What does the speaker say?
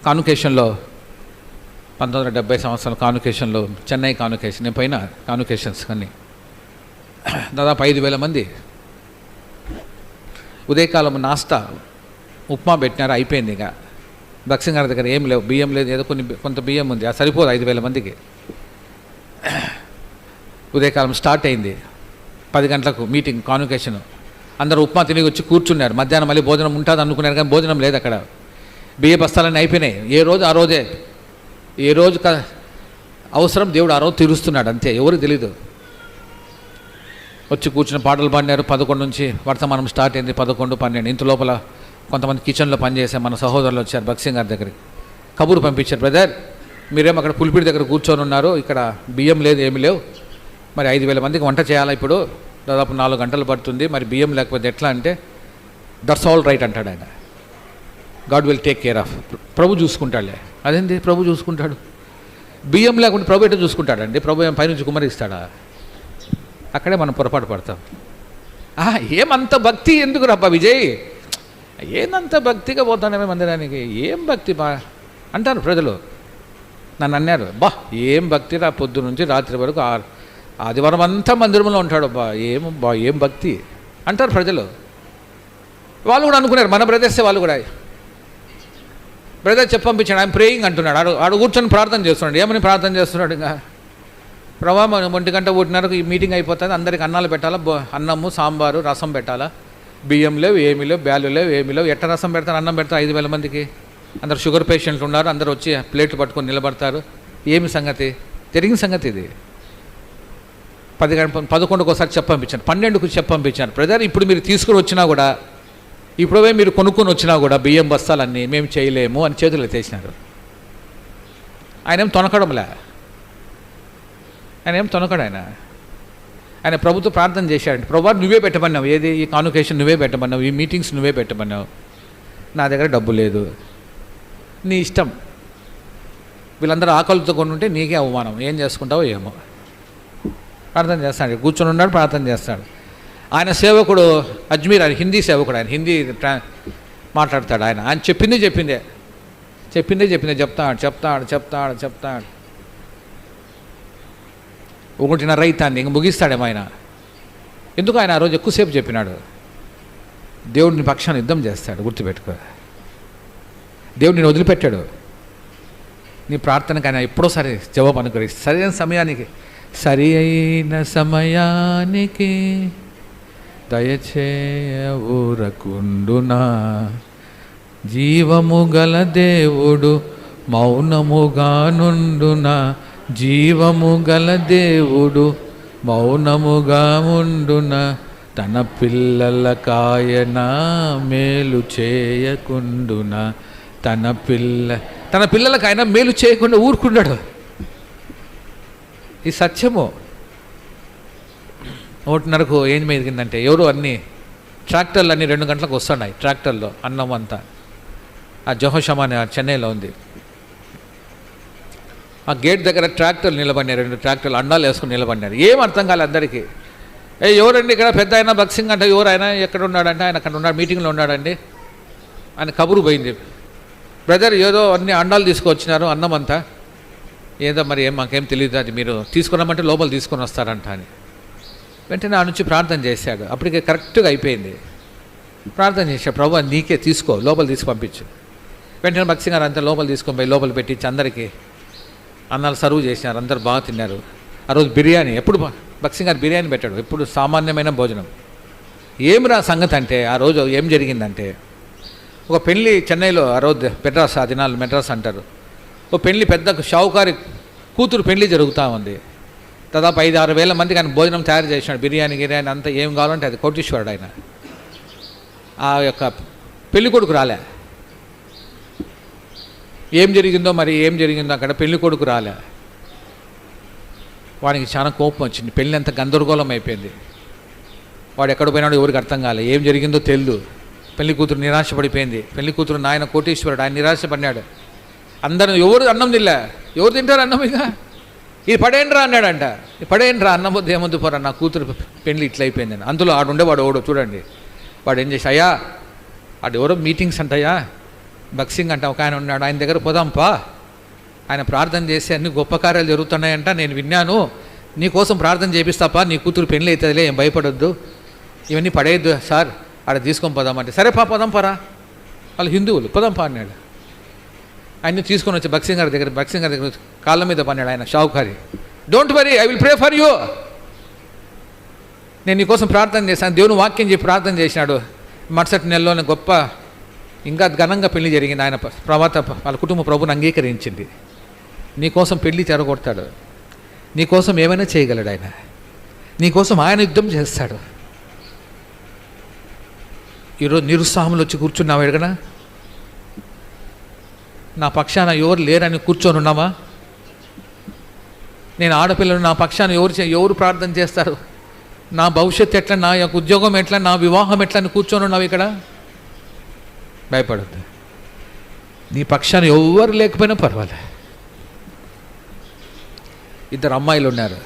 కాన్వకేషన్లో 1970 సంవత్సరాల కాన్వకేషన్లో, చెన్నై కాన్వకేషన్, నేను పైన కాన్వకేషన్స్ కానీ దాదాపు 5,000 మంది. ఉదయకాలం నాస్తా ఉప్మా పెట్టినారు, అయిపోయింది. ఇక భక్సింగ్ గారి దగ్గర ఏం లేవు, బియ్యం లేదు, ఏదో కొంత బియ్యం ఉంది, అది సరిపోదు 5,000 మందికి. ఉదయకాలం స్టార్ట్ అయింది, 10 గంటలకు మీటింగ్ కాన్వకేషన్. అందరూ ఉప్మా తిరిగి వచ్చి కూర్చున్నారు. మధ్యాహ్నం మళ్ళీ భోజనం ఉంటుంది అనుకున్నారు, కానీ భోజనం లేదు అక్కడ. బియ్య బస్తాలన్నీ అయిపోయినాయి. ఏ రోజు ఆ రోజే, ఏ రోజు అవసరం దేవుడు ఆ రోజు తీరుస్తున్నాడు, అంతే, ఎవరికి తెలీదు. వచ్చి కూర్చుని పాటలు పాడినారు. 11 నుంచి వర్తమానం స్టార్ట్ అయింది, 11, 12. ఇంత లోపల కొంతమంది కిచెన్లో పనిచేసే మన సహోదరులు వచ్చారు భక్సింగ్ గారి దగ్గరికి. కబురు పంపించారు, బ్రదర్ మీరేమో అక్కడ పులిపిడి దగ్గర కూర్చొని ఉన్నారు, ఇక్కడ బియ్యం లేదు, ఏమి లేవు, మరి 5,000 మందికి వంట చేయాలా, ఇప్పుడు దాదాపు 4 గంటలు పడుతుంది, మరి బియ్యం లేకపోతే ఎట్లా అంటే, దట్స్ ఆల్ రైట్ అంటాడు ఆయన. God will take care of, ప్రభు చూసుకుంటాడులే. అదేంటి ప్రభు చూసుకుంటాడు? బియ్యం లేకుంటే ప్రభు ఎట్లా చూసుకుంటాడండి? ప్రభు ఏం పైనుంచి కుమ్మరిస్తాడా? అక్కడే మనం పొరపాటు పడతాం. ఏమంత భక్తి ఎందుకు రబ్బా విజయ్, ఏందంత భక్తిగా పోతానే మందిరానికి, ఏం భక్తి బా అంటారు ప్రజలు. నన్ను అన్నారు, ఏం భక్తి రా, పొద్దు నుంచి రాత్రి వరకు ఆదివారం అంతా మందిరంలో ఉంటాడు, ఏం భక్తి అంటారు ప్రజలు. వాళ్ళు కూడా అనుకున్నారు, మన బ్రదర్సే వాళ్ళు కూడా. బ్రదర్ చెప్పంపించాడు, ఆయన ప్రేయింగ్ అంటున్నాడు, ఆడు కూర్చొని ప్రార్థన చేస్తున్నాడు. ఏమని ప్రార్థన చేస్తున్నాడు? ఇంకా ప్రభా 1 గంట 1:30 ఈ మీటింగ్ అయిపోతుంది, అందరికి అన్నాలు పెట్టాలా, అన్నము సాంబారు రసం పెట్టాలా, బియ్యం లేవు, ఏమీ లేవు, బ్యాలు లేవు, ఏమీ లేవు, ఎట్ట రసం పెడతారు, అన్నం పెడతారు 5,000 మందికి? అందరు షుగర్ పేషెంట్లు ఉన్నారు, అందరు వచ్చి ప్లేట్లు పట్టుకొని నిలబడతారు. ఏమి సంగతి? జరిగిన సంగతి ఇది. 11కు ఒకసారి చెప్పంపించాను, 12కు చెప్పంపించాను, బ్రదర్ ఇప్పుడు మీరు తీసుకుని వచ్చినా కూడా, ఇప్పుడే మీరు కొనుక్కొని వచ్చినా కూడా బియ్యం బస్తాలన్నీ మేము చేయలేము అని చేతులు ఎత్తేసినారు. ఆయన ఏం తొనకడంలే, ఆయన ఏం తొనకడు. ఆయన ప్రభుత్వ ప్రార్థన చేశాడు, ప్రభు నువ్వే పెట్టమన్నావు, ఏది ఈ కాన్వకేషన్ నువ్వే పెట్టమన్నావు, ఈ మీటింగ్స్ నువ్వే పెట్టమన్నావు, నా దగ్గర డబ్బు లేదు, నీ ఇష్టం, వీళ్ళందరూ ఆకలితో కొనుంటే నీకే అవమానం, ఏం చేసుకుంటావో ఏమో. ప్రార్థన చేస్తాడు, కూర్చొని ఉన్నాడు, ప్రార్థన చేస్తాడు. ఆయన సేవకుడు అజ్మీర్, ఆయన హిందీ సేవకుడు, ఆయన హిందీ మాట్లాడతాడు. ఆయన చెప్పిందే చెప్తాడు. 1:30 అవుతాంది, ఇంక ముగిస్తాడేమో ఆయన. ఎందుకు ఆయన ఆ రోజు ఎక్కువసేపు చెప్పినాడు? దేవుడిని పక్షాన్ని యుద్ధం చేస్తాడు, గుర్తుపెట్టుకో. దేవుడు నేను వదిలిపెట్టాడు. నీ ప్రార్థనకు ఆయన ఎప్పుడో సరే జవాబు అనుగ్రహిస్తాడు. సరైన సమయానికి, సరి అయిన సమయానికి దయచేయవురకుండునా, జీవము గల దేవుడు మౌనముగా నుండునా, జీవము గల దేవుడు మౌనముగా ఉండునా, తన పిల్లలకాయన మేలు చేయకుండునా, తన పిల్లలకు ఆయన మేలు చేయకుండా ఊరుకున్నాడు. ఈ సత్యము. 1:30కు ఏం జరిగిందంటే, ఎవరు అన్నీ ట్రాక్టర్లు అన్నీ 2 గంటలకు వస్తున్నాయి, ట్రాక్టర్లో అన్నం అంతా. ఆ జోహోషమా అని చెన్నైలో ఉంది, ఆ గేట్ దగ్గర ట్రాక్టర్లు నిలబడినారు, 2 ట్రాక్టర్లు అండాలు వేసుకుని నిలబడినారు. ఏం అర్థం కాలేదు అందరికీ. ఎవరండి ఇక్కడ పెద్ద ఆయన భక్సింగ్ అంటే, ఎవరు ఆయన, ఎక్కడ ఉన్నాడంటే, ఆయన అక్కడ ఉన్నాడు, మీటింగ్లో ఉన్నాడండి. ఆయన కబురు పోయింది, బ్రదర్ ఏదో అన్ని అండాలు తీసుకొచ్చినారు, అన్నం అంతా ఏదో మరి మాకేం తెలియదు, అది మీరు తీసుకున్నామంటే లోపల తీసుకొని వస్తారంట అని. వెంటనే ఆ నుంచి ప్రార్థన చేశాడు. అప్పటికే కరెక్ట్గా అయిపోయింది. ప్రార్థన చేశాడు, ప్రభు నీకే తీసుకో, లోపల తీసి పంపించు. వెంటనే భక్సింగ్ గారు అంతా లోపల తీసుకొని పోయి లోపల పెట్టించి అందరికీ అన్నాలు సర్వ్ చేసినారు. అందరు బాగా తిన్నారు. ఆ రోజు బిర్యానీ, ఎప్పుడు భక్సింగ్ గారు బిర్యానీ పెట్టాడు, ఎప్పుడు సామాన్యమైన భోజనం. ఏమిరా సంగతి అంటే, ఆ రోజు ఏం జరిగిందంటే, ఒక పెళ్ళి చెన్నైలో, ఆ రోజు మెడ్రాస్, ఆ దినాలు మెడ్రాస్ అంటారు, ఒక పెళ్ళి, పెద్ద షావుకారి కూతురు పెళ్ళి జరుగుతూ ఉంది. దాదాపు 5-6 వేల మందికి ఆయన భోజనం తయారు చేసినాడు, బిర్యానీ గిర్యానీ అంతా ఏం కావాలంటే అది. కోటీశ్వరుడు ఆయన. ఆ యొక్క పెళ్లి కొడుకు రాలే. ఏం జరిగిందో అక్కడ పెళ్లి కొడుకు రాలే. వాడికి చాలా కోపం వచ్చింది, పెళ్ళి అంత గందరగోళం అయిపోయింది. వాడు ఎక్కడ పోయినాడో ఎవరికి అర్థం కాలే, ఏం జరిగిందో తెలియదు. పెళ్లి కూతురు నిరాశపడిపోయింది. పెళ్లి కూతురు నాయన కోటీశ్వరుడు, ఆయన నిరాశపడినాడు. అందరూ ఎవరు అన్నం తినలే, ఎవరు తింటారు అన్నం, ఇక ఇది పడేయండిరా అన్నాడంట. పడేయండిరా, అన్నం వద్దు ఏమొద్దు పోరా, నా కూతురు పెళ్లి ఇట్లా అయిపోయిందని. అందులో ఆడుండే వాడు చూడండి, వాడు ఏం చేసి, అయ్యా ఆడు ఎవరో మీటింగ్స్ అంటయ్యా, భక్సింగ్ అంటే ఒక ఆయన ఉన్నాడు, ఆయన దగ్గర పోదాంపా, ఆయన ప్రార్థన చేసి అన్ని గొప్ప కార్యాలు జరుగుతున్నాయంట, నేను విన్నాను, నీ కోసం ప్రార్థన చేపిస్తాపా, నీ కూతురు పెళ్ళి అవుతుందిలే, ఏం భయపడొద్దు, ఇవన్నీ పడేయద్దు సార్, ఆడ తీసుకొని పోదామంటే, సరే పోదాం పరా, వాళ్ళు హిందువులు, పోదాంపా అన్నాడు. ఆయన్ని తీసుకొని వచ్చి భక్సింగ్ గారి దగ్గర కాళ్ళ మీద పన్నాడు ఆయన షావుకారి. Don't worry, I will pray for you, నేను నీకోసం ప్రార్థన చేశాను, దేవుని వాక్యం చెప్పి ప్రార్థన చేసినాడు. మరుసటి నెలలోనే గొప్ప ఇంకా ఘనంగా పెళ్లి జరిగింది. ఆయన ప్రవాత వాళ్ళ కుటుంబ ప్రభుని అంగీకరించింది. నీకోసం పెళ్లి చెరగొడతాడు, నీకోసం ఏమైనా చేయగలడు ఆయన, నీకోసం ఆయన యుద్ధం చేస్తాడు. ఈరోజు నిరుత్సాహంలో వచ్చి కూర్చున్నావు ఎడగనా, నా పక్షాన ఎవరు లేరని కూర్చొని ఉన్నామా? నేను ఆడపిల్లలు నా పక్షాన ఎవరు ప్రార్థన చేస్తారు? నా భవిష్యత్తు ఎట్లా, నా యొక్క ఉద్యోగం ఎట్లా, నా వివాహం ఎట్లా అని కూర్చొని ఉన్నావు ఇక్కడ? భయపడద్దు, నీ పక్షాన ఎవరు లేకపోయినా పర్వాలే. 2 అమ్మాయిలు ఉన్నారు.